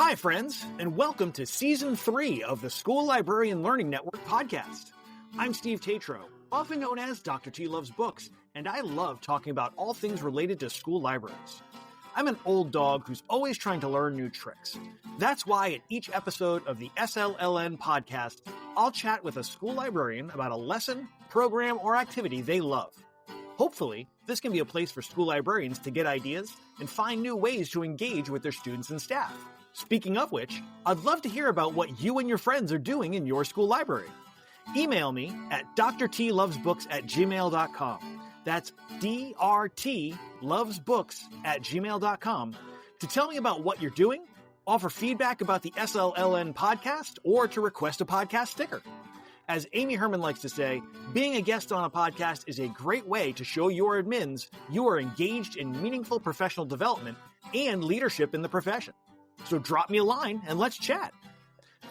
Hi, friends, and welcome to Season 3 of the School Librarian Learning Network podcast. I'm Steve Tatro, often known as Dr. T Loves Books, and I love talking about all things related to school libraries. I'm an old dog who's always trying to learn new tricks. That's why at each episode of the SLLN podcast, I'll chat with a school librarian about a lesson, program, or activity they love. Hopefully, this can be a place for school librarians to get ideas and find new ways to engage with their students and staff. Speaking of which, I'd love to hear about what you and your friends are doing in your school library. Email me at drtlovesbooks@gmail.com. That's drtlovesbooks@gmail.com to tell me about what you're doing, offer feedback about the SLLN podcast, or to request a podcast sticker. As Amy Herman likes to say, being a guest on a podcast is a great way to show your admins you are engaged in meaningful professional development and leadership in the profession. So drop me a line and let's chat.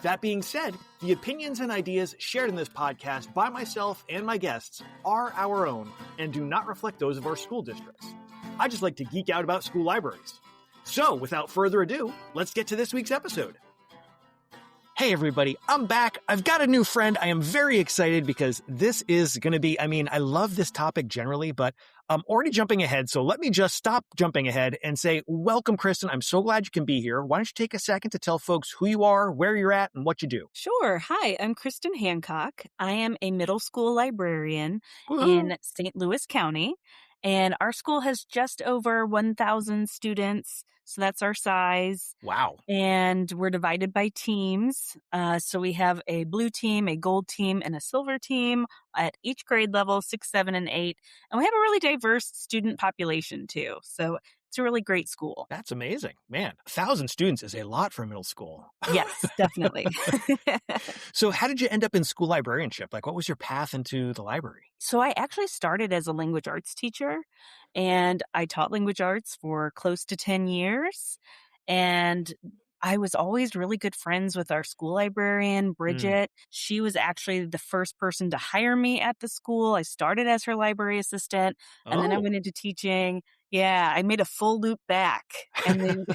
That being said, the opinions and ideas shared in this podcast by myself and my guests are our own and do not reflect those of our school districts. I just like to geek out about school libraries. So without further ado, let's get to this week's episode. Hey everybody, I'm back. I've got a new friend. I am very excited because this is going to be, I love this topic generally, but I'm already jumping ahead. So let me just stop jumping ahead and say, welcome, Kristin. I'm so glad you can be here. Why don't you take a second to tell folks who you are, where you're at, and what you do? Sure. Hi, I'm Kristin Hancock. I am a middle school librarian Woohoo. in St. Louis County, and our school has just over 1,000 students. So that's our size. Wow. And we're divided by teams. So we have a blue team, a gold team, and a silver team at each grade level, 6, 7, and 8. And we have a really diverse student population too. So it's a really great school. That's amazing. Man, 1,000 students is a lot for middle school. Yes, definitely. So how did you end up in school librarianship? Like, what was your path into the library? So I actually started as a language arts teacher, and I taught language arts for close to 10 years. And I was always really good friends with our school librarian, Bridget. She was actually the first person to hire me at the school. I started as her library assistant, and then I went into teaching. Yeah, I made a full loop back. And then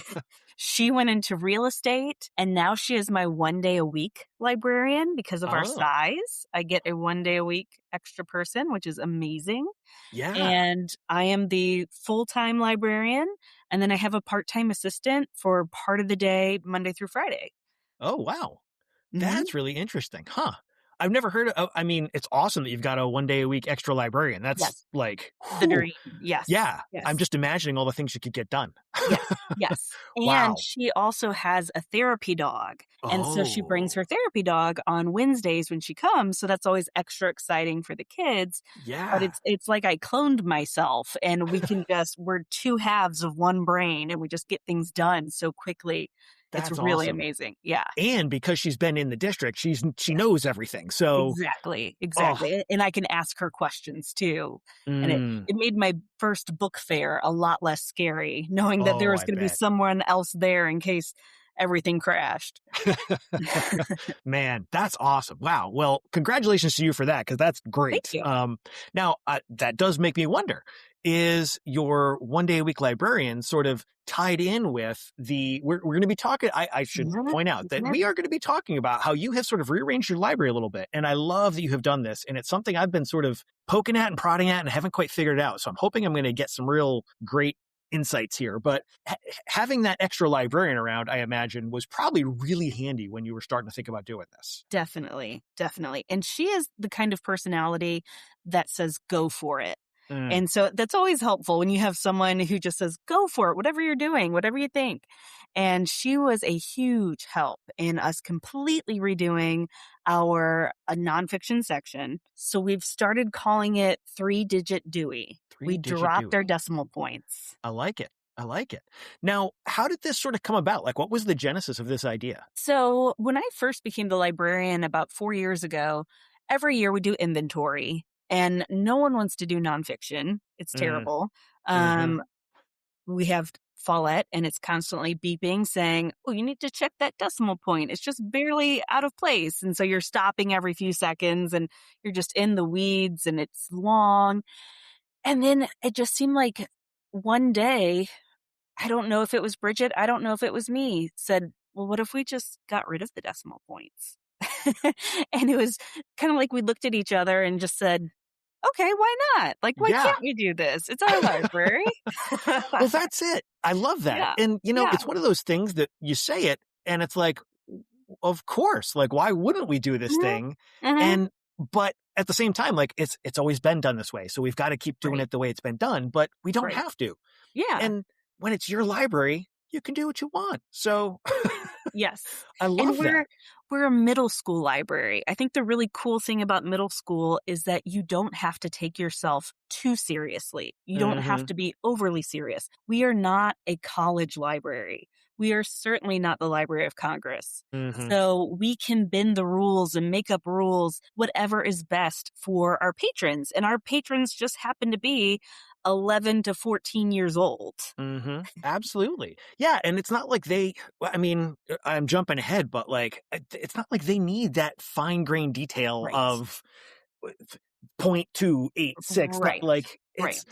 she went into real estate, and now she is my 1 day a week librarian because of our size. I get a 1 day a week extra person, which is amazing. Yeah. And I am the full-time librarian, and then I have a part-time assistant for part of the day, Monday through Friday. Oh, wow. Mhm. That's really interesting. Huh. I've never heard of, it's awesome that you've got a 1 day a week extra librarian. That's Yes. like, The whew. dream. Yes. Yeah. Yes. I'm just imagining all the things you could get done. Yes. And Wow. she also has a therapy dog. And so she brings her therapy dog on Wednesdays when she comes. So that's always extra exciting for the kids. Yeah. But it's like I cloned myself, and we can we're two halves of one brain, and we just get things done so quickly. That's it's really awesome. amazing. Yeah. And because she's been in the district, she knows everything. So Exactly. And I can ask her questions too. And it made my first book fair a lot less scary, knowing that there was I going to be bet. someone else there in case everything crashed. Man, that's awesome. Wow. Well, congratulations to you for that, because that's great. Thank you. Now, that does make me wonder, is your 1 day a week librarian sort of tied in with we're going to be talking, I should point out that we are going to be talking about how you have sort of rearranged your library a little bit. And I love that you have done this. And it's something I've been sort of poking at and prodding at and haven't quite figured it out. So I'm hoping I'm going to get some real great insights here. But having that extra librarian around, I imagine, was probably really handy when you were starting to think about doing this. Definitely. And she is the kind of personality that says, go for it. And so that's always helpful when you have someone who just says, go for it, whatever you're doing, whatever you think. And she was a huge help in us completely redoing our nonfiction section. So we've started calling it 3-digit Dewey. We dropped our decimal points. I like it. Now, how did this sort of come about? Like, what was the genesis of this idea? So when I first became the librarian about 4 years ago, every year we do inventory. And no one wants to do nonfiction. It's terrible. We have Follett, and it's constantly beeping saying, oh, you need to check that decimal point. It's just barely out of place. And so you're stopping every few seconds, and you're just in the weeds, and it's long. And then it just seemed like one day, I don't know if it was Bridget, I don't know if it was me, said, well, what if we just got rid of the decimal points? And it was kind of like we looked at each other and just said, okay, why not? Like, why Yeah. can't we do this? It's our library. Well, that's it. I love that. Yeah. And, Yeah. it's one of those things that you say it and it's like, of course, like, why wouldn't we do this Mhm. thing? Mhm. And, but at the same time, like, it's always been done this way. So we've got to keep doing Right. it the way it's been done, but we don't Right. have to. Yeah. And when it's your library, you can do what you want. So Yes. I And love that. we're a middle school library. I think the really cool thing about middle school is that you don't have to take yourself too seriously. You don't have Mm-hmm. to be overly serious. We are not a college library. We are certainly not the Library of Congress. Mm-hmm. So we can bend the rules and make up rules, whatever is best for our patrons. And our patrons just happen to be 11 to 14 years old. Mm-hmm. Absolutely. Yeah. And it's not like I mean, I'm jumping ahead, but like, it's not like they need that fine grained detail Right. of 0.286. Not Right. like Right.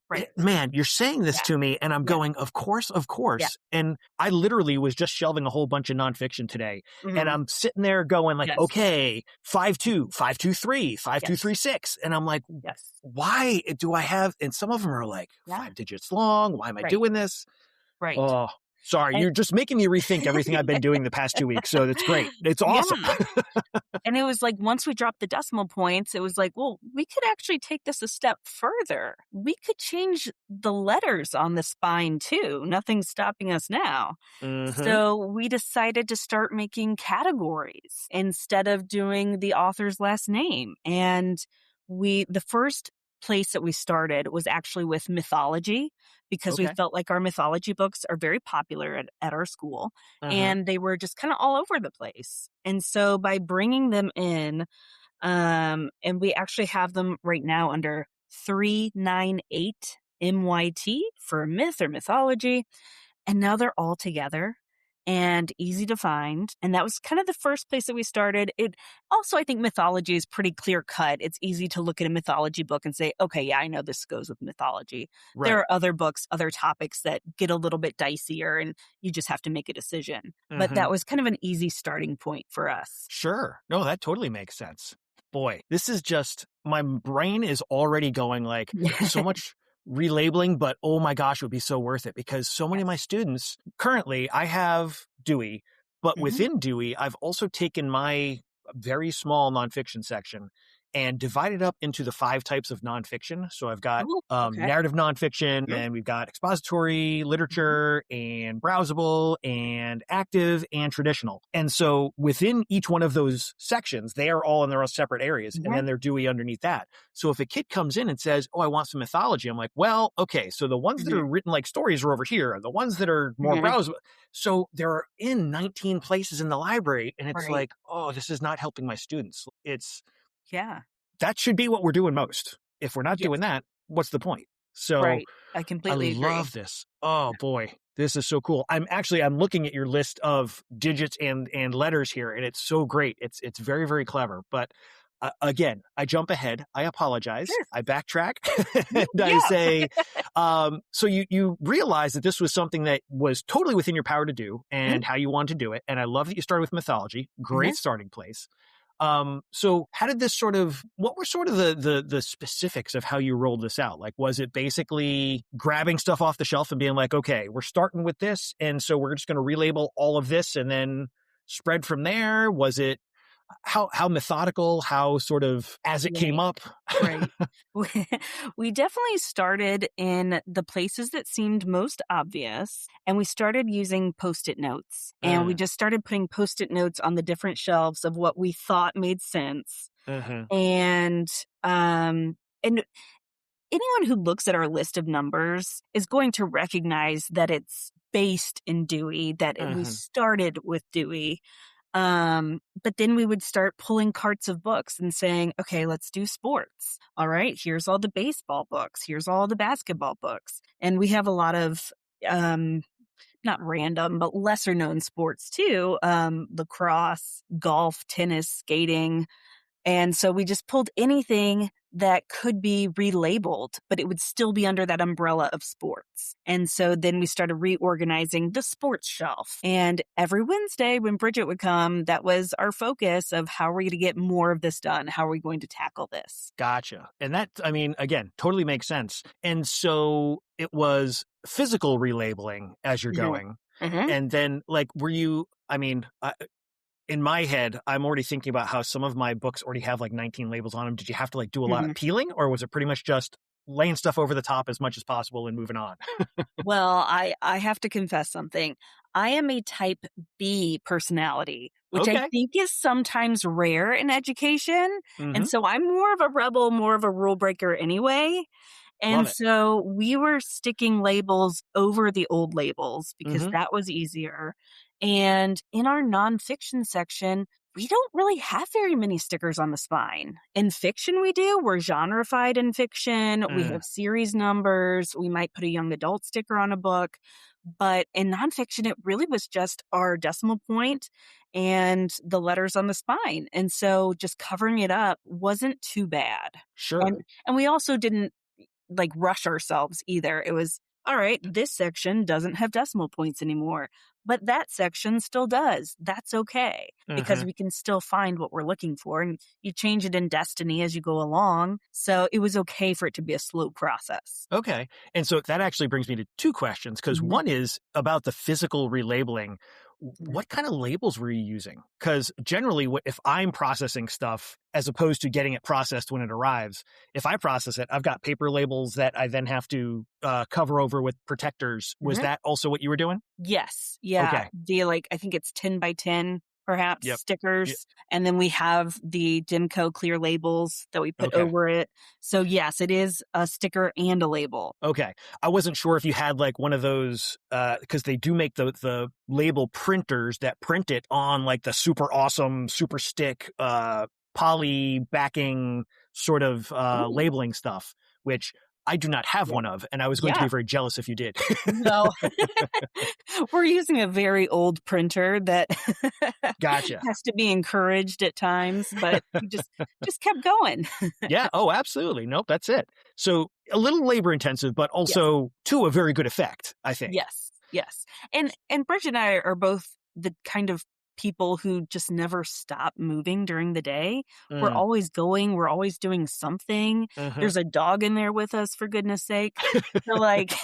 Right. man, you're saying this Yeah. to me and I'm Yeah. going, of course, of Yeah. course. And I literally was just shelving a whole bunch of nonfiction today. And Mhm. I'm sitting there going like, Yes. okay, 5.2, 5.23, 5.236. And I'm like, Yes. why do I have, and some of them are like Yeah. 5 digits long. Why am I Right. doing this? Right. Oh, sorry. And You're just making me rethink everything I've been doing the past 2 weeks. So that's great. It's awesome. yeah. And it was like once we dropped the decimal points, it was like, well, we could actually take this a step further. We could change the letters on the spine too. Nothing's stopping us now. Mm-hmm. So we decided to start making categories instead of doing the author's last name. And the first place that we started was actually with mythology because we Okay. felt like our mythology books are very popular at our school Uh-huh. and they were just kind of all over the place. And so by bringing them in, and we actually have them right now under 398 MYT for myth or mythology. And now they're all together and easy to find. And that was kind of the first place that we started. It also, I think mythology is pretty clear cut. It's easy to look at a mythology book and say, okay, yeah, I know this goes with mythology. There Right. are other books, other topics that get a little bit dicier and you just have to make a decision. But Mm-hmm. that was kind of an easy starting point for us. Sure. No, that totally makes sense. Boy, this is just, my brain is already going like so much relabeling, but oh my gosh, it would be so worth it because so many of my students currently, I have Dewey, but Mhm. within Dewey, I've also taken my very small nonfiction section and divided up into the 5 types of nonfiction. So I've got Oh, okay. narrative nonfiction, and we've got expository Mhm. literature and browsable and active and traditional. And so within each one of those sections, they are all in their own separate areas. And Okay. then they're Dewey underneath that. So if a kid comes in and says, oh, I want some mythology, I'm like, well, okay, so the ones that Mhm. are written like stories are over here. The ones that are more Mhm. browsable. So they're in 19 places in the library. And it's Right. like, oh, this is not helping my students. Yeah. That should be what we're doing most. If we're not doing Yes. that, what's the point? So Right. I I completely agree. love this. Oh boy, this is so cool. I'm looking at your list of digits and letters here, and it's so great. It's very very clever. But again, I jump ahead. I apologize. Sure. I backtrack, Mhm. and I Yeah. say, so you realize that this was something that was totally within your power to do, Mhm. and how you wanted to do it. And I love that you started with mythology. Mhm. Great starting place. So how did this what were sort of the specifics of how you rolled this out? Like, was it basically grabbing stuff off the shelf and being like, okay, we're starting with this, and so we're just going to relabel all of this and then spread from there? Was it how methodical, how sort of as it came Right. up? Right. We we definitely started in the places that seemed most obvious, and we started using Post-it notes. And we Mm, just started putting Post-it notes on the different shelves of what we thought made sense. mm-hmm, And and anyone who looks at our list of numbers is going to recognize that it's based in Dewey, we mm-hmm, started with Dewey. But then we would start pulling carts of books and saying, okay, let's do sports. All right, here's all the baseball books. Here's all the basketball books. And we have a lot of, not random, but lesser known sports too. Lacrosse, golf, tennis, skating. And so we just pulled anything that could be relabeled, but it would still be under that umbrella of sports. And so then we started reorganizing the sports shelf. And every Wednesday when Bridget would come, that was our focus of how are we going to get more of this done? How are we going to tackle this? Gotcha. And that, I mean, again, totally makes sense. And so it was physical relabeling as you're going. And then, like, were you, I mean, in my head, I'm already thinking about how some of my books already have like 19 labels on them. Did you have to like do a lot of peeling, or was it pretty much just laying stuff over the top as much as possible and moving on? Well, I have to confess something. I am a type B personality, which I think is sometimes rare in education. And so I'm more of a rebel, more of a rule breaker anyway. And so we were sticking labels over the old labels because that was easier. And in our nonfiction section, we don't really have very many stickers on the spine. In fiction, we do. We're genreified in fiction. We have series numbers. We might put a young adult sticker on a book. But in nonfiction, it really was just our decimal point and the letters on the spine. And so just covering it up wasn't too bad. Sure. And we also didn't like rush ourselves either. It was, all right, this section doesn't have decimal points anymore, but that section still does. That's okay because we can still find what we're looking for, and you change it in Destiny as you go along. So it was okay for it to be a slow process. Okay. And so that actually brings me to two questions, because one is about the physical relabeling. What kind of labels were you using? Because generally, if I'm processing stuff as opposed to getting it processed when it arrives, if I process it, I've got paper labels that I then have to cover over with protectors. Was that also what you were doing? Yes. Yeah. Okay. I think it's 10 by 10, perhaps, stickers. And then we have the Dimco clear labels that we put over it. So yes, it is a sticker and a label. Okay. I wasn't sure if you had like one of those, because they do make the label printers that print it on like the super awesome, super stick, poly backing sort of labeling stuff, which I do not have one of, and I was going to be very jealous if you did. No. We're using a very old printer that has to be encouraged at times, but we just kept going. Yeah. Oh, absolutely. Nope, that's it. So a little labor intensive, but also to a very good effect, I think. Yes. Yes. And Bridget and I are both the kind of people who just never stop moving during the day. We're always going. We're always doing something. There's a dog in there with us, for goodness sake. So like,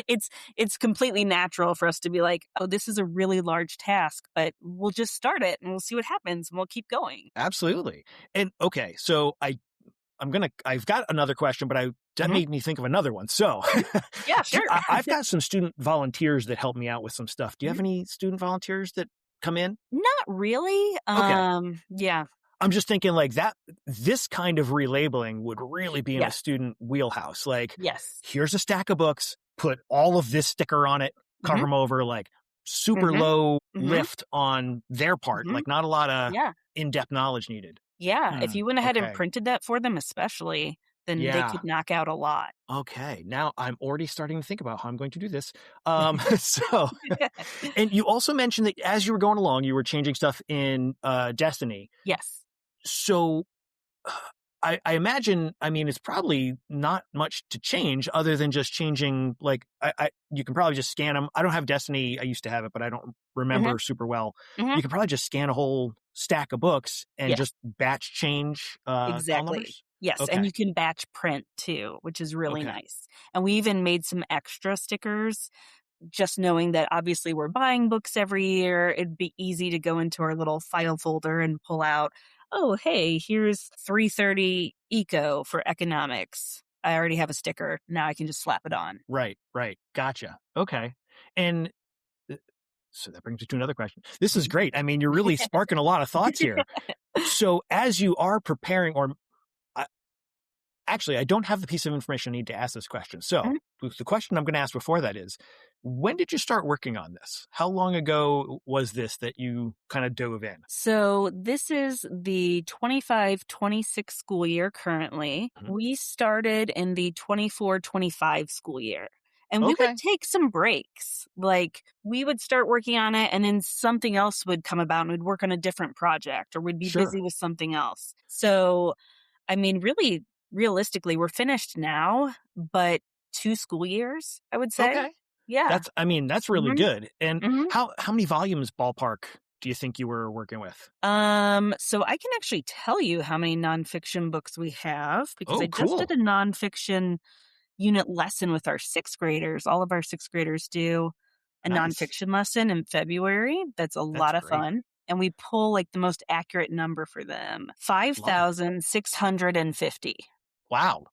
it's completely natural for us to be like, oh, this is a really large task, but we'll just start it and we'll see what happens and we'll keep going. Absolutely. And okay, so I've got another question, but that made me think of another one. So yeah, sure. I've got some student volunteers that help me out with some stuff. Do you have any student volunteers that come in? Not really. Yeah. I'm just thinking like this kind of relabeling would really be in a student wheelhouse. Like, here's a stack of books, put all of this sticker on it, cover them over, like super low lift on their part, like not a lot of in-depth knowledge needed. Yeah. If you went ahead and printed that for them, especially, then they could knock out a lot. Okay. Now I'm already starting to think about how I'm going to do this. So, and you also mentioned that as you were going along, you were changing stuff in Destiny. Yes. So I imagine, I mean, it's probably not much to change other than just changing, like, you can probably just scan them. I don't have Destiny. I used to have it, but I don't remember super well. You can probably just scan a whole stack of books and just batch change exactly. Yes, and you can batch print too, which is really nice. And we even made some extra stickers, just knowing that obviously we're buying books every year. It'd be easy to go into our little file folder and pull out, oh, hey, here's 330 Eco for economics. I already have a sticker. Now I can just slap it on. Right. Gotcha. Okay. And so that brings me to another question. This is great. I mean, you're really sparking a lot of thoughts here. So as you are preparing, actually, I don't have the piece of information I need to ask this question. So the question I'm going to ask before that is, when did you start working on this? How long ago was this that you kind of dove in? So this is the 25-26 school year currently. We started in the 24-25 school year. And we would Okay. take some breaks. Like we would start working on it and then something else would come about and we'd work on a different project or we'd be Sure. busy with something else. So, I mean, really, realistically, we're finished now, but 2 school years, I would say. Okay. Yeah. That's really Mhm. good. And Mhm. how many volumes ballpark do you think you were working with? So I can actually tell you how many nonfiction books we have because I Oh, just did cool. a nonfiction unit lesson with our 6th graders. All of our 6th graders do a Nice. nonfiction lesson in February. That's a That's lot of great. fun. And we pull like the most accurate number for them Love it. 5,650. Wow.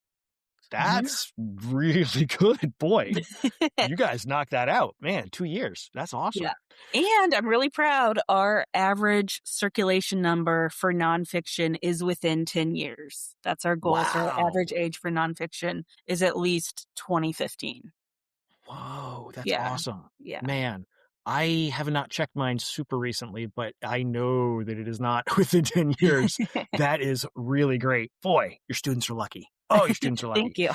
Mhm. That's really good. Boy, you guys knocked that out. Man, 2 years. That's awesome. Yeah. And I'm really proud our average circulation number for nonfiction is within 10 years. That's our goal. So our Wow. average age for nonfiction is at least 2015. Whoa, that's Yeah. awesome. Yeah. Man, I have not checked mine super recently, but I know that it is not within 10 years. That is really great. Boy, your students are lucky. Oh, your students are lucky. Thank you.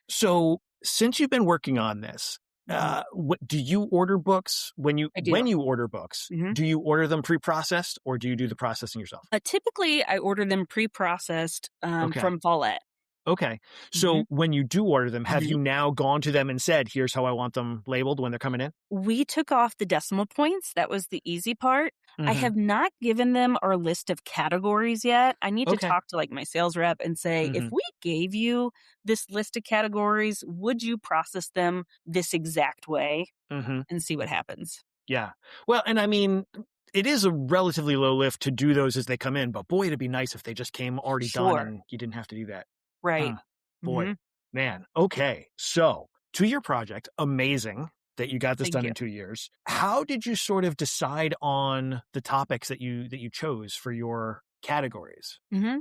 So, since you've been working on this, Mhm. what do you order books I do. when you order books? Mhm. Do you order them pre-processed or do you do the processing yourself? Typically, I order them pre-processed Okay. from Follett. Okay. Mhm. So when you do order them, have Mhm. you now gone to them and said, "Here's how I want them labeled when they're coming in"? We took off the decimal points. That was the easy part. I Mhm. have not given them our list of categories yet. I need to Okay. talk to like my sales rep and say, if Mhm. we gave you this list of categories, would you process them this exact way Mhm. and see what happens? Yeah. Well, and I mean, it is a relatively low lift to do those as they come in, but boy, it'd be nice if they just came already done Sure. and you didn't have to do that. Right. Huh. Hmm. Boy, man. Okay. So, 2-year project, amazing that you got this Thank done you. in 2 years. How did you sort of decide on the topics that you chose for your categories? Hmm.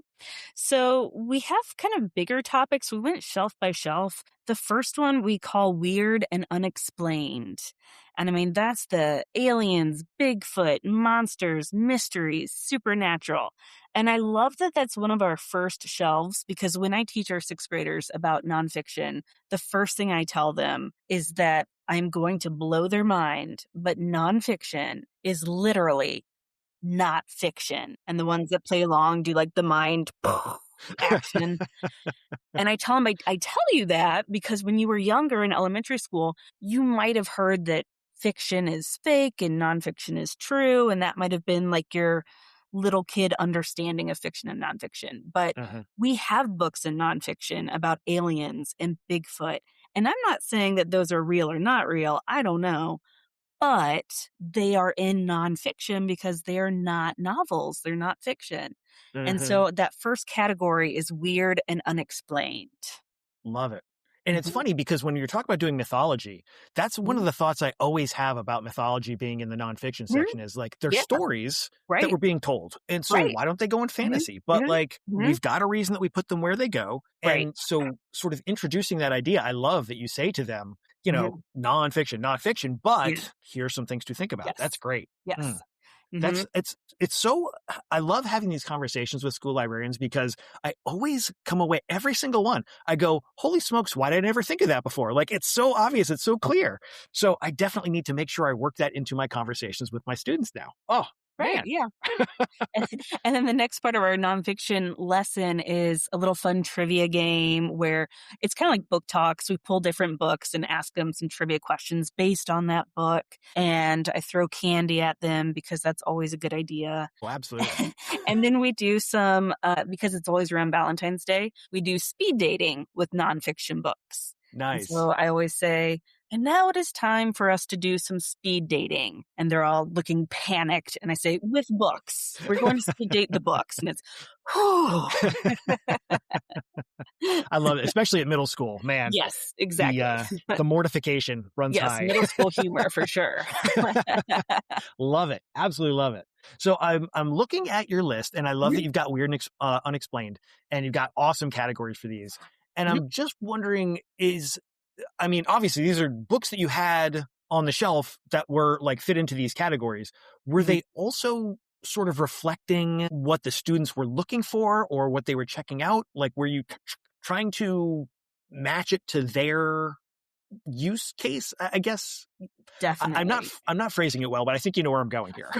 So we have kind of bigger topics. We went shelf by shelf. The first one we call weird and unexplained. And I mean, that's the aliens, Bigfoot, monsters, mysteries, supernatural. And I love that that's one of our first shelves because when I teach our 6th graders about nonfiction, the first thing I tell them is that I'm going to blow their mind, but nonfiction is literally not fiction. And the ones that play along do like the mind action. And I tell them, I tell you that because when you were younger in elementary school, you might have heard that fiction is fake and nonfiction is true. And that might have been like your little kid understanding of fiction and nonfiction. But Uh-huh. we have books in nonfiction about aliens and Bigfoot. And I'm not saying that those are real or not real. I don't know, but they are in nonfiction because they are not novels. They're not fiction. And Mhm. so that first category is weird and unexplained. Love it. And it's Mhm, funny because when you're talking about doing mythology, that's one of mhm, the thoughts I always have about mythology being in the nonfiction mhm. section is like they're Yeah, stories that right, were being told. And so right. why don't they go in Mhm, fantasy? But mhm, like mhm. we've got a reason that we put them where they go. Right. And so sort of introducing that idea, I love that you say to them, Mhm. nonfiction, not fiction, Yeah. but here's some things to think about. That's Yes. great. Hmm. Yes. That's Mhm. it's so I love having these conversations with school librarians because I always come away every single one. I go, "Holy smokes, why did I never think of that before?" Like it's so obvious, it's so clear. So I definitely need to make sure I work that into my conversations with my students now. Oh, Right, man. yeah. And then the next part of our nonfiction lesson is a little fun trivia game where it's kind of like book talks. We pull different books and ask them some trivia questions based on that book. And I throw candy at them because that's always a good idea. Oh, absolutely. And then we do some, because it's always around Valentine's Day, we do speed dating with nonfiction books. And Nice. so I always say, and now it is time for us to do some speed dating. And they're all looking panicked. And I say, with books. We're going to speed date the books. And it's, whew. I love it, especially at middle school. Man, Yes, the exactly. uh the mortification runs Yes, high. middle school humor for sure. Love it. Absolutely love it. So I'm looking at your list and I love that Mhm, you've got weird and unexplained and you've got awesome categories for these. And mhm, I'm just wondering I mean, obviously these are books that you had on the shelf that were like fit into these categories. Were mhm. they also sort of reflecting what the students were looking for or what they were checking out? Like were you trying to match it to their use case, I guess. Definitely. I'm not phrasing it well, but I think you know where I'm going here.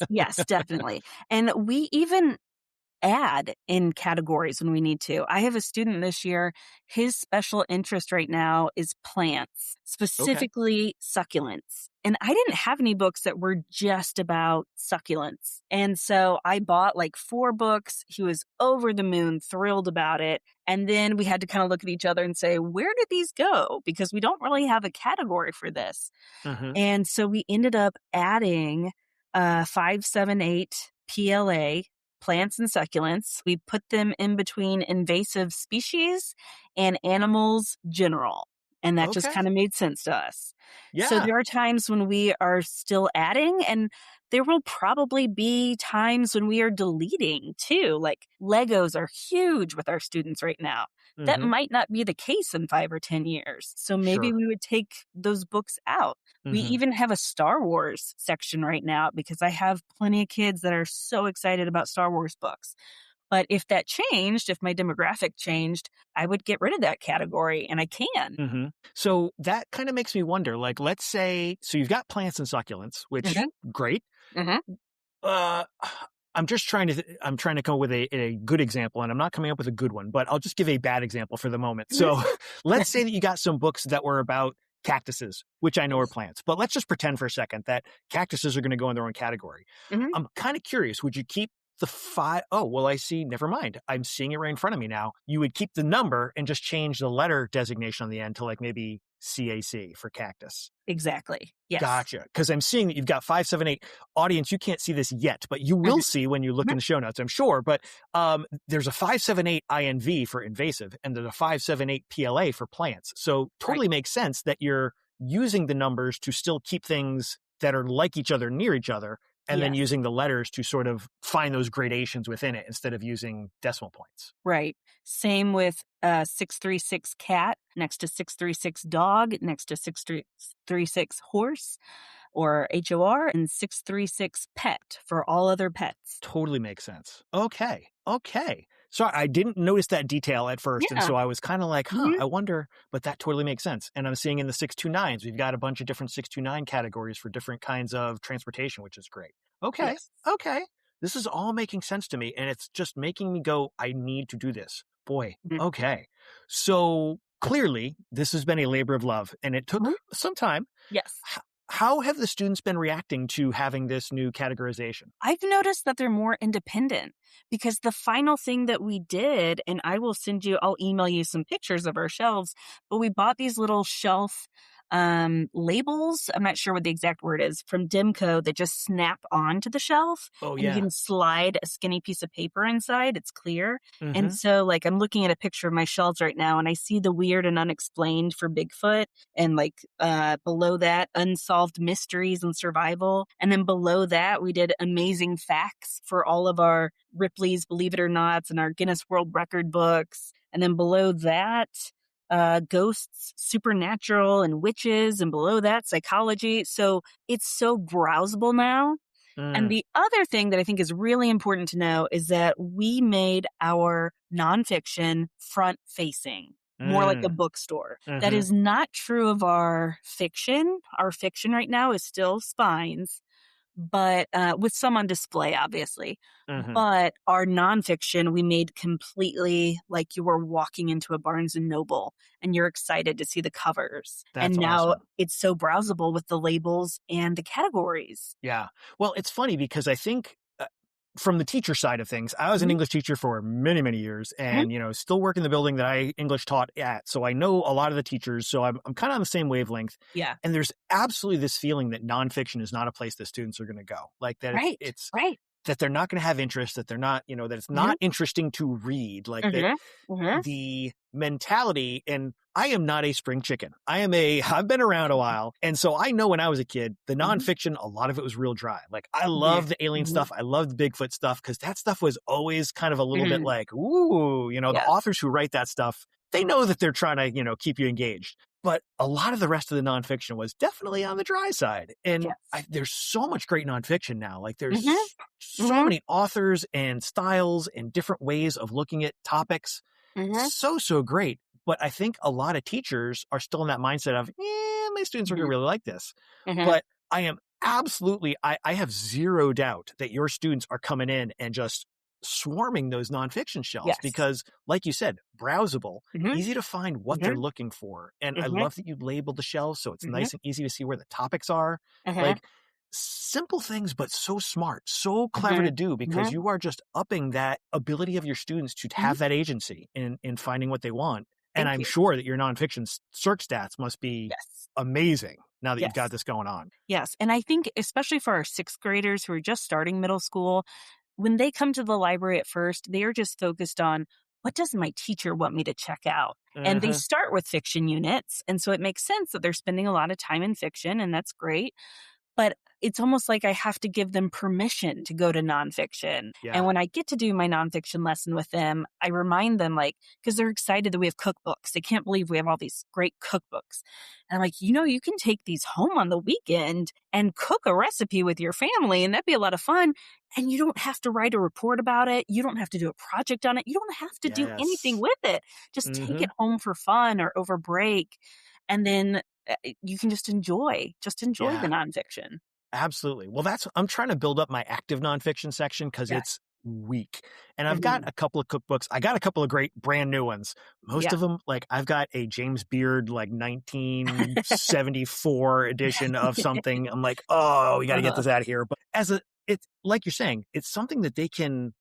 Yes, definitely. And we even add in categories when we need to. I have a student this year, his special interest right now is plants, Okay. specifically succulents. And I didn't have any books that were just about succulents. And so I bought like 4 books. He was over the moon, thrilled about it. And then we had to kind of look at each other and say, where did these go? Because we don't really have a category for this. Mm-hmm. And so we ended up adding 578 PLA, plants and succulents. We put them in between invasive species and animals general. And that just Okay. kind of made sense to us. So Yeah. there are times when we are still adding, and there will probably be times when we are deleting too. Like Legos are huge with our students right now. That Mm-hmm. might not be the case in 5 or 10 years. So maybe Sure. we would take those books out. We Mm-hmm. even have a Star Wars section right now because I have plenty of kids that are so excited about Star Wars books. But if that changed, if my demographic changed, I would get rid of that category, and I can. Mm-hmm. So that kind of makes me wonder, like, let's say, so you've got plants and succulents, which Mhm, great. mhm. Uh, I'm just trying to, I'm trying to come up with a good example, and I'm not coming up with a good one, but I'll just give a bad example for the moment. So let's say that you got some books that were about cactuses, which I know are plants, but let's just pretend for a second that cactuses are going to go in their own category. Mhm. I'm kind of curious, would you keep the 5? Oh, well, I see. Never mind. I'm seeing it right in front of me now. You would keep the number and just change the letter designation on the end to like maybe CAC for cactus. Exactly. Yes. Gotcha. Because I'm seeing that you've got 578. Audience, you can't see this yet, but you will Mhm, see when you look in mhm. the show notes, I'm sure. But there's a 578 INV for invasive, and there's a 578 PLA for plants. So Right. totally makes sense that you're using the numbers to still keep things that are like each other near each other, and then Yes. using the letters to sort of find those gradations within it instead of using decimal points. Right. Same with 636 cat next to 636 dog next to 636 horse or HOR and 636 pet for all other pets. Totally makes sense. Okay. Okay. So I didn't notice that detail at first. And Yeah. so I was kind of like, Mhm. I wonder, but that totally makes sense. And I'm seeing in the 629s, we've got a bunch of different 629 categories for different kinds of transportation, which is great. Okay. Yes. Okay. This is all making sense to me. And it's just making me go, I need to do this. Boy. Mhm. Okay. So clearly, this has been a labor of love, and it took Mhm. some time. Yes. How have the students been reacting to having this new categorization? I've noticed that they're more independent because the final thing that we did, and I'll email you some pictures of our shelves, but we bought these little shelf labels. I'm not sure what the exact word is from Dimco that just snap onto the shelf Oh, and you yeah. can slide a skinny piece of paper inside. It's clear. And Mm-hmm. so like I'm looking at a picture of my shelves right now and I see the weird and unexplained for Bigfoot and like below that unsolved mysteries and survival. And then below that we did amazing facts for all of our Ripley's Believe It or Nots and our Guinness World Record books. And then below that ghosts, supernatural, and witches, and below that, psychology. So it's so browsable now. And Mm, the other thing that I think is really important to know is that we made our nonfiction front facing, more like a mm, bookstore. That mm-hmm, is not true of our fiction. Our fiction right now is still spines, but with some on display, obviously. mm-hmm. But our nonfiction, we made completely like you were walking into a Barnes and Noble and you're excited to see the covers. That's And now awesome. it's so browsable with the labels and the categories. Yeah. Well, it's funny because I think from the teacher side of things, I was an Mhm, English teacher for many, many years mhm. and, still work in the building that I English taught at. So I know a lot of the teachers. So I'm kind of on the same wavelength. Yeah. And there's absolutely this feeling that nonfiction is not a place that students are going to go. Like that Right. it's Right. that they're not going to have interest, that they're not, that it's Mhm, not interesting to read, like that mhm, mhm, the mentality. And I am not a spring chicken. I've been around a while. And so I know when I was a kid, the mhm. nonfiction, a lot of it was real dry. Like I Yeah. love the alien Mhm, stuff. I love the Bigfoot stuff because that stuff was always kind of a little bit mhm. like, ooh, the Yeah. authors who write that stuff, they know that they're trying to, keep you engaged. But a lot of the rest of the nonfiction was definitely on the dry side. And Yes. there's so much great nonfiction now. Like Mhm, there's so mhm, many authors and styles and different ways of looking at topics. mhm. So, so great. But I think a lot of teachers are still in that mindset of, my students are going to really like this. Mhm. But I am absolutely, I have zero doubt that your students are coming in and just swarming those nonfiction shelves Yes. because, like you said, browsable, Mhm. easy to find what they're looking for. And I Mhm. love that you labeled the shelves so it's Mhm. nice and easy to see where the topics are. Uh-huh. Like simple things, but so smart, so clever to do because you are just upping that ability of your students to have that agency in finding what they want. And Thank I'm you. sure that your nonfiction search stats must be Yes. amazing now that you've got Yes. this going on. Yes. And I think especially for our 6th graders who are just starting middle school, when they come to the library at first, they are just focused on what does my teacher want me to check out? And they start with fiction units. And so it makes sense that they're spending a lot of time in fiction, and that's great. But it's almost like I have to give them permission to go to nonfiction. Yeah. And when I get to do my nonfiction lesson with them, I remind them, like, because they're excited that we have cookbooks. They can't believe we have all these great cookbooks. And I'm like, you can take these home on the weekend and cook a recipe with your family, and that'd be a lot of fun. And you don't have to write a report about it. You don't have to do a project on it. You don't have to do anything Yes. with it. Just take it home for fun or over break. And then you can just enjoy Yeah. the nonfiction. Absolutely. Well, I'm trying to build up my active nonfiction section because Yeah. it's weak. And I've got a couple of cookbooks. I got a couple of great brand new ones. Most of them, like I've got a James Beard, like 1974 edition of something. I'm like, oh, we got to get this out of here. But it's like you're saying, it's something that they can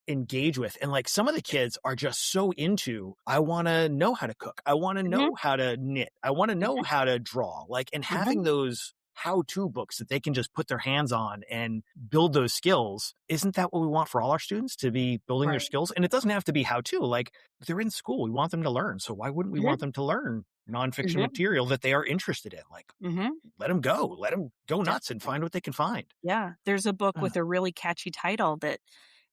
engage with. And like some of the kids are just so into, I want to know how to cook. I want to know how to knit. I want to know how to draw. Like, and having those how-to books that they can just put their hands on and build those skills. Isn't that what we want for all our students, to be building their skills? And it doesn't have to be how-to. Like they're in school, we want them to learn. So why wouldn't we want them to learn nonfiction material that they are interested in? Like let them go nuts and find what they can find. Yeah. There's a book with a really catchy title that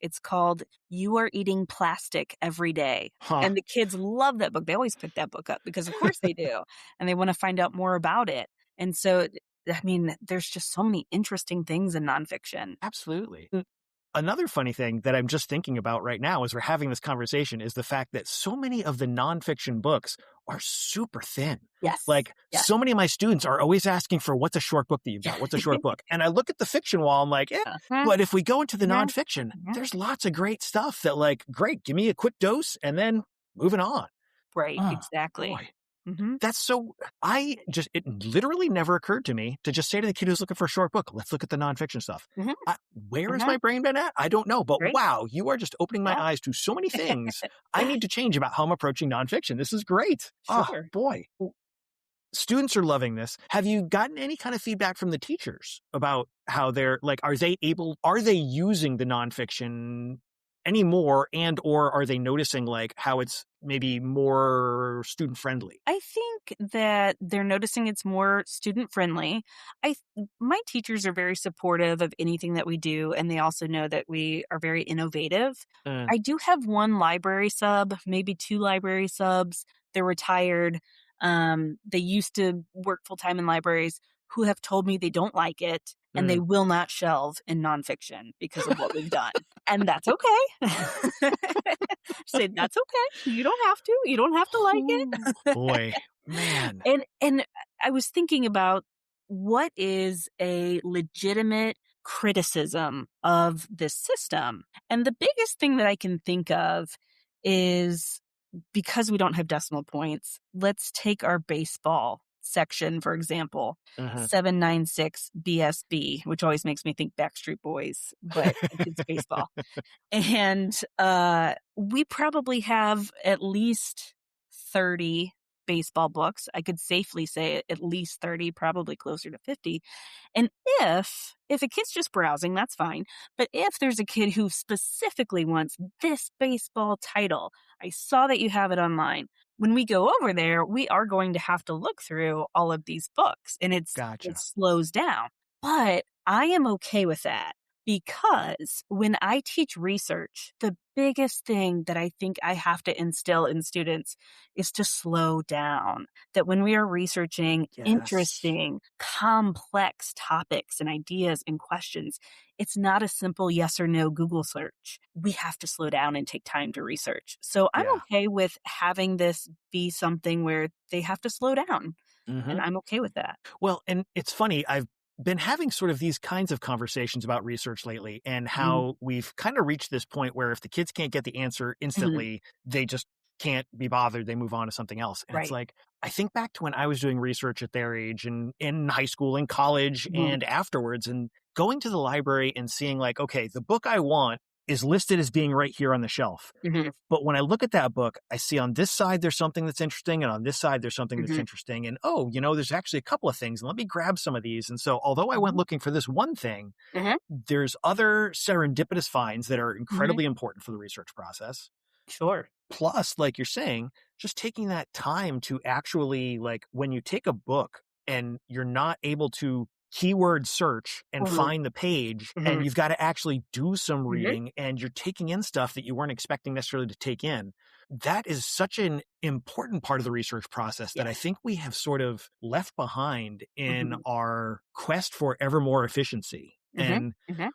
it's called You Are Eating Plastic Every Day. And the kids love that book. They always pick that book up because of course they do. And they want to find out more about it. And so, I mean, there's just so many interesting things in nonfiction. Absolutely. Another funny thing that I'm just thinking about right now as we're having this conversation is the fact that so many of the nonfiction books are super thin. Yes. Like so many of my students are always asking for, what's a short book that you've got? What's a short book? And I look at the fiction wall, I'm like, but if we go into the nonfiction, there's lots of great stuff that like, great, give me a quick dose and then moving on. Right. Exactly. Boy. That's so, it literally never occurred to me to just say to the kid who's looking for a short book, let's look at the nonfiction stuff. Where has my brain been at? I don't know, but wow, you are just opening my eyes to so many things I need to change about how I'm approaching nonfiction. This is great. Sure. Oh, boy. Students are loving this. Have you gotten any kind of feedback from the teachers about how they're like, are they using the nonfiction anymore, and or are they noticing like how it's maybe more student friendly? I think that they're noticing it's more student friendly. My teachers are very supportive of anything that we do, and they also know that we are very innovative. I do have one library sub, maybe 2 library subs. They're retired. They used to work full time in libraries, who have told me they don't like it and they will not shelve in nonfiction because of what we've done. And that's okay. Say that's okay. You don't have to. You don't have to like it. Boy, man. And I was thinking about what is a legitimate criticism of this system. And the biggest thing that I can think of is, because we don't have decimal points, let's take our baseball section, for example, 796 BSB, which always makes me think Backstreet Boys, but it's baseball. And we probably have at least 30 baseball books. I could safely say at least 30, probably closer to 50. And if a kid's just browsing, that's fine. But if there's a kid who specifically wants this baseball title, I saw that you have it online. When we go over there, we are going to have to look through all of these books, and it slows down. But I am okay with that, because when I teach research, the biggest thing that I think I have to instill in students is to slow down. That when we are researching Yes. interesting, complex topics and ideas and questions, it's not a simple yes or no Google search. We have to slow down and take time to research. So I'm Yeah. okay with having this be something where they have to slow down, Hmm. and I'm okay with that. Well, and it's funny, I've been having sort of these kinds of conversations about research lately and Mhm, how we've kind of reached this point where if the kids can't get the answer mhm, instantly, they just can't be bothered. They move on to something else. And it's right. like, I think back to when I was doing research at their age and in high school and college Mhm, and afterwards, and going to the library and seeing like, okay, the book I want is listed as being right here on the shelf. mhm, But when I look at that book, I see on this side there's something that's interesting, and on this side there's something that's mhm, interesting. And oh, there's actually a couple of things, and let me grab some of these. And so, although I went mhm, looking for this one thing, mhm, there's other serendipitous finds that are mhm. incredibly important for the research process. Sure. Plus, like you're saying, just taking that time to actually, like, when you take a book and you're not able to keyword search and Mhm, find the page, and mhm, you've got to actually do some mhm. reading and you're taking in stuff that you weren't expecting necessarily to take in. That is such an important part of the research process that I Yes. think we have sort of left behind in Mhm, our quest for ever more efficiency. mhm, And mhm.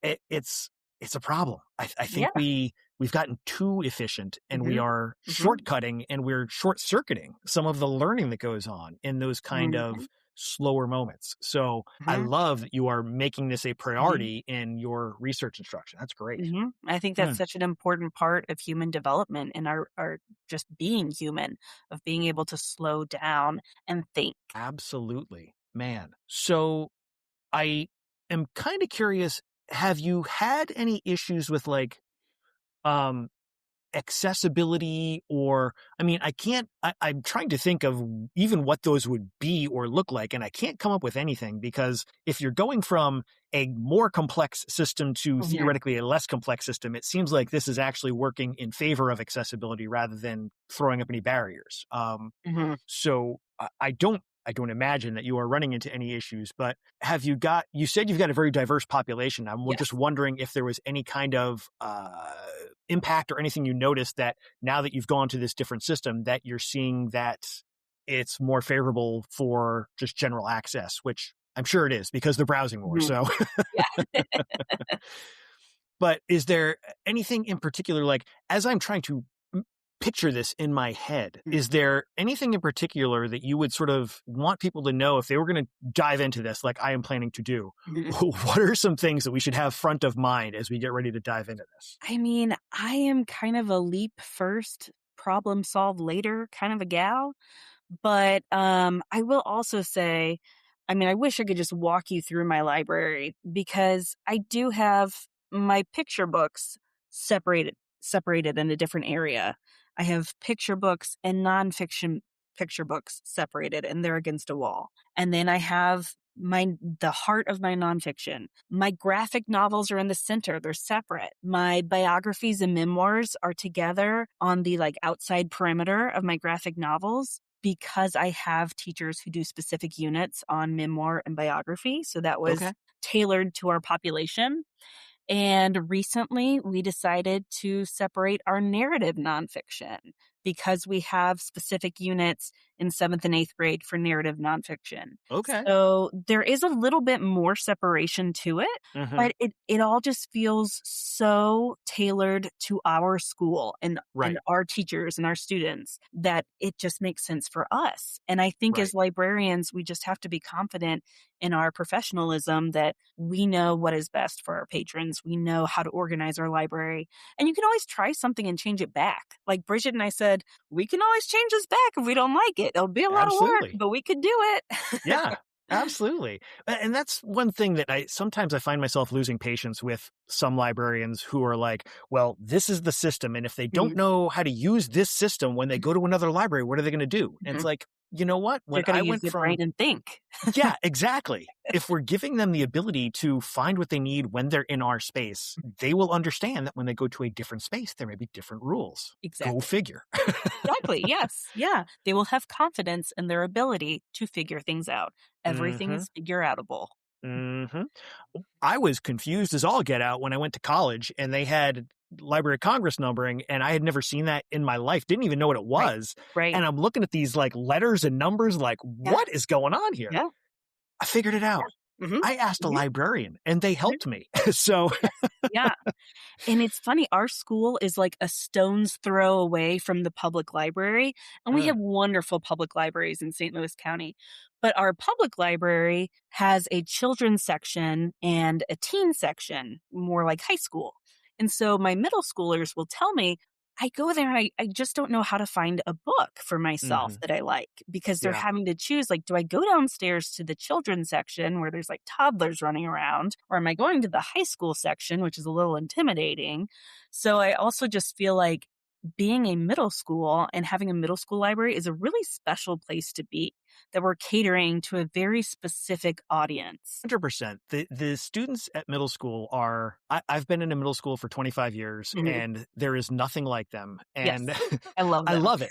it's a problem. I think Yeah. we've gotten too efficient and we Mhm, are mhm, shortcutting and we're short circuiting some of the learning that goes on in those kind of mhm, slower moments. So I mhm, love that you are making this a mhm, priority in your research instruction. That's great. mhm. I think that's Hmm. such an important part of human development and our just being human, of being able to slow down and think. Absolutely, man. So I am kind of curious. Have you had any issues with like um accessibility? Or I mean, I'm trying to think of even what those would be or look like, and I can't come up with anything, because if you're going from a more complex system to Mhm, theoretically a less complex system, it seems like this is actually working in favor of accessibility rather than throwing up any barriers. mhm. So I don't imagine that you are running into any issues, but you said you've got a very diverse population. I'm just Yes. wondering if there was any kind of impact or anything you noticed that now that you've gone to this different system that you're seeing that it's more favorable for just general access, which I'm sure it is because they're browsing more. Mhm. So, Yeah. but is there anything in particular, like as I'm trying to picture this in my head, is there anything in particular that you would sort of want people to know if they were going to dive into this, like I am planning to do? Mhm. What are some things that we should have front of mind as we get ready to dive into this? I mean, I am kind of a leap first, problem solve later kind of a gal. But, I will also say, I mean, I wish I could just walk you through my library because I do have my picture books separated in a different area. I have picture books and nonfiction picture books separated, and they're against a wall. And then I have the heart of my nonfiction. My graphic novels are in the center, they're separate. My biographies and memoirs are together on the, like, outside perimeter of my graphic novels because I have teachers who do specific units on memoir and biography, so that was Okay. tailored to our population. And recently, we decided to separate our narrative nonfiction because we have specific units in seventh and eighth grade for narrative nonfiction. Okay. So there is a little bit more separation to it, Hmm. but it all just feels so tailored to our school and Right. our teachers and our students that it just makes sense for us. And I think as Right. librarians, we just have to be confident in our professionalism that we know what is best for our patrons. We know how to organize our library. And you can always try something and change it back. Like Bridget and I said, we can always change this back if we don't like it. It'll be a lot of work, Absolutely. but we could do it. Yeah, absolutely. And that's one thing that I find myself losing patience with some librarians who are like, well, this is the system. And if they don't Mhm, know how to use this system when they mhm, go to another library, what are they going to do? And it's mhm. like, you know what? They're When going I to use went their brain from, and think. yeah, exactly. If we're giving them the ability to find what they need when they're in our space, they will understand that when they go to a different space, there may be different rules. Go Exactly. figure. Exactly. Yes. Yeah. They will have confidence in their ability to figure things out. Everything Hmm. is figure outable. Mm-hmm. I was confused as all get out when I went to college and they had Library of Congress numbering, and I had never seen that in my life, didn't even know what it Right. was. Right. And I'm looking at these like letters and numbers like, Yeah. what is going on here? Yeah. I figured it out. Mm-hmm. I asked a librarian and they helped me. So Yeah. And it's funny, our school is like a stone's throw away from the public library, and we have wonderful public libraries in St. Louis County. But our public library has a children's section and a teen section, more like high school. And so my middle schoolers will tell me, I go there and I just don't know how to find a book for myself that I like, because they're Yeah. having to choose, like, do I go downstairs to the children's section where there's like toddlers running around, or am I going to the high school section, which is a little intimidating? So I also just feel like being a middle school and having a middle school library is a really special place to be, that we're catering to a very specific audience. 100%. The students at middle school are, I've been in a middle school for 25 years and there is nothing like them. And I love them. I love it.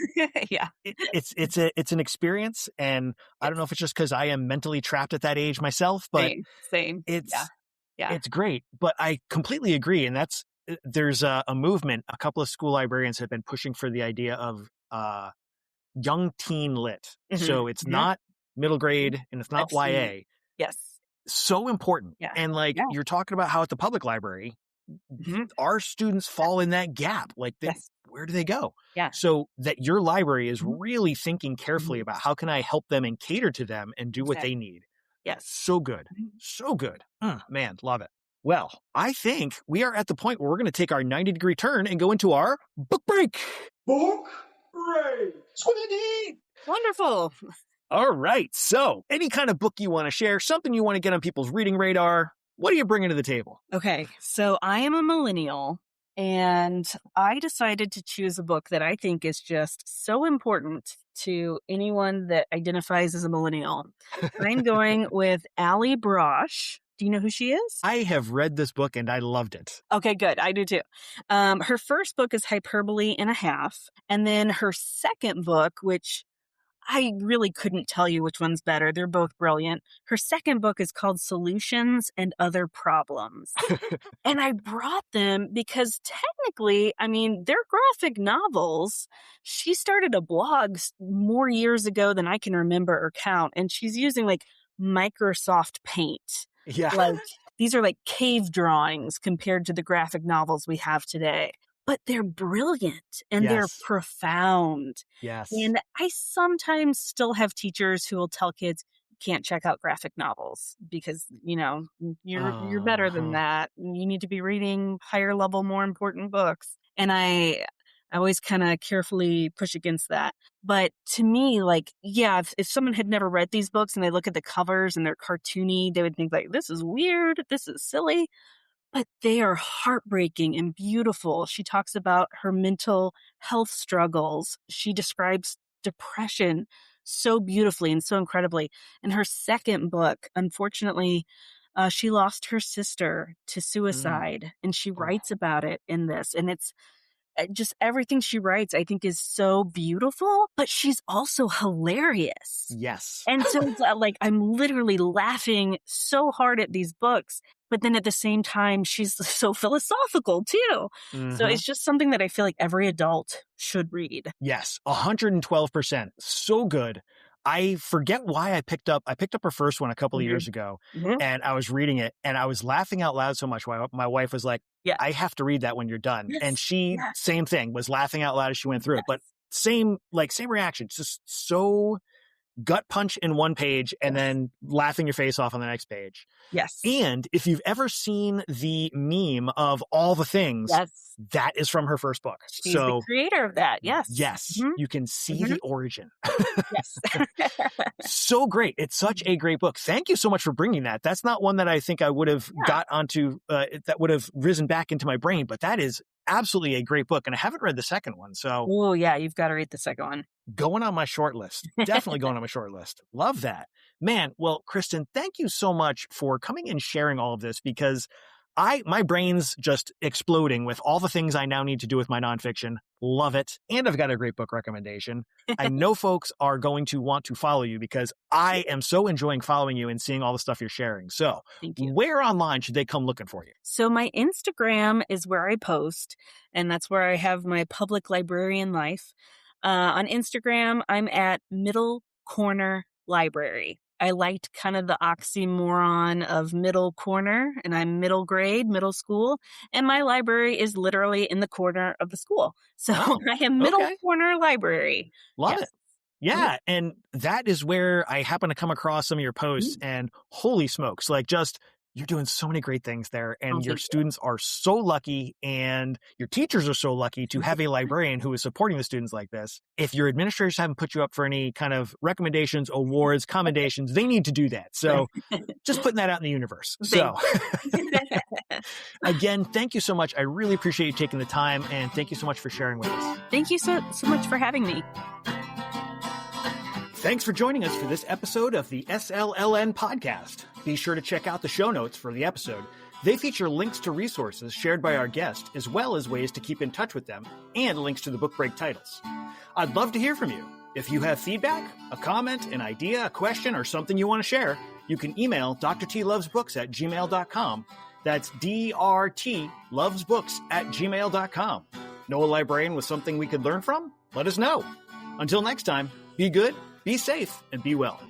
Yeah. It's an experience. And I don't know if it's just because I am mentally trapped at that age myself, but Same. It's great. But I completely agree. And there's a movement. A couple of school librarians have been pushing for the idea of young teen lit. So it's not middle grade and it's not YA. Yes. So important. Yeah. And you're talking about how at the public library, our students fall in that gap. Like where do they go? Yeah. So that your library is really thinking carefully about how can I help them and cater to them and do what they need. Yes. So good. So good. Man, love it. Well, I think we are at the point where we're going to take our 90-degree turn and go into our book break. Book break. Squiddy. Wonderful. All right. So any kind of book you want to share, something you want to get on people's reading radar, what are you bringing to the table? Okay. So I am a millennial, and I decided to choose a book that I think is just so important to anyone that identifies as a millennial. I'm going with Allie Brosh. Do you know who she is? I have read this book and I loved it. Okay, good. I do too. Her first book is Hyperbole and a Half. And then her second book, which I really couldn't tell you which one's better. They're both brilliant. Her second book is called Solutions and Other Problems. And I brought them because technically, I mean, they're graphic novels. She started a blog more years ago than I can remember or count. And she's using like Microsoft Paint. Yeah. Like these are like cave drawings compared to the graphic novels we have today. But they're brilliant and they're profound. Yes. And I sometimes still have teachers who will tell kids, you can't check out graphic novels because, you know, you're better than that. You need to be reading higher level, more important books. And I always kind of carefully push against that. But to me, like, yeah, if someone had never read these books and they look at the covers and they're cartoony, they would think like, this is weird, this is silly. But they are heartbreaking and beautiful. She talks about her mental health struggles. She describes depression so beautifully and so incredibly. In her second book, unfortunately, she lost her sister to suicide, and she writes about it in this. And it's just everything she writes, I think, is so beautiful, but she's also hilarious. Yes. And so it's like I'm literally laughing so hard at these books, but then at the same time, she's so philosophical too. So it's just something that I feel like every adult should read. Yes, 112%. So good. I forget why I picked up her first one a couple of years ago, and I was reading it and I was laughing out loud so much. My wife was like, I have to read that when you're done. And she, same thing, was laughing out loud as she went through it, but same reaction, just so gut punch in one page and then laughing your face off on the next page. Yes. And if you've ever seen the meme of all the things, that is from her first book. She's the creator of that. Yes. Yes. You can see the origin. Yes. So great. It's such a great book. Thank you so much for bringing that. That's not one that I think I would have got onto, that would have risen back into my brain, but that is absolutely a great book. And I haven't read the second one. So, oh, yeah, you've got to read the second one. Going on my short list. Definitely going on my short list. Love that. Man, well, Kristin, thank you so much for coming and sharing all of this, because my brain's just exploding with all the things I now need to do with my nonfiction. Love it. And I've got a great book recommendation. I know folks are going to want to follow you because I am so enjoying following you and seeing all the stuff you're sharing. So Thank you. where online should they come looking for you? So my Instagram is where I post, and that's where I have my public librarian life. On Instagram, I'm at Middle Corner Library. I liked kind of the oxymoron of middle corner, and I'm middle grade, middle school, and my library is literally in the corner of the school. So I am Middle Corner Library. Love it. Yeah. And that is where I happen to come across some of your posts and holy smokes, like just you're doing so many great things there, and your students are so lucky, and your teachers are so lucky to have a librarian who is supporting the students like this. If your administrators haven't put you up for any kind of recommendations, awards, commendations, they need to do that. So just putting that out in the universe. So again, thank you so much. I really appreciate you taking the time, and thank you so much for sharing with us. Thank you so much for having me. Thanks for joining us for this episode of the SLLN podcast. Be sure to check out the show notes for the episode. They feature links to resources shared by our guest, as well as ways to keep in touch with them, and links to the book break titles. I'd love to hear from you. If you have feedback, a comment, an idea, a question, or something you want to share, you can email drtlovesbooks@gmail.com. That's drtlovesbooks@gmail.com. Know a librarian with something we could learn from? Let us know. Until next time, be good, be safe, and be well.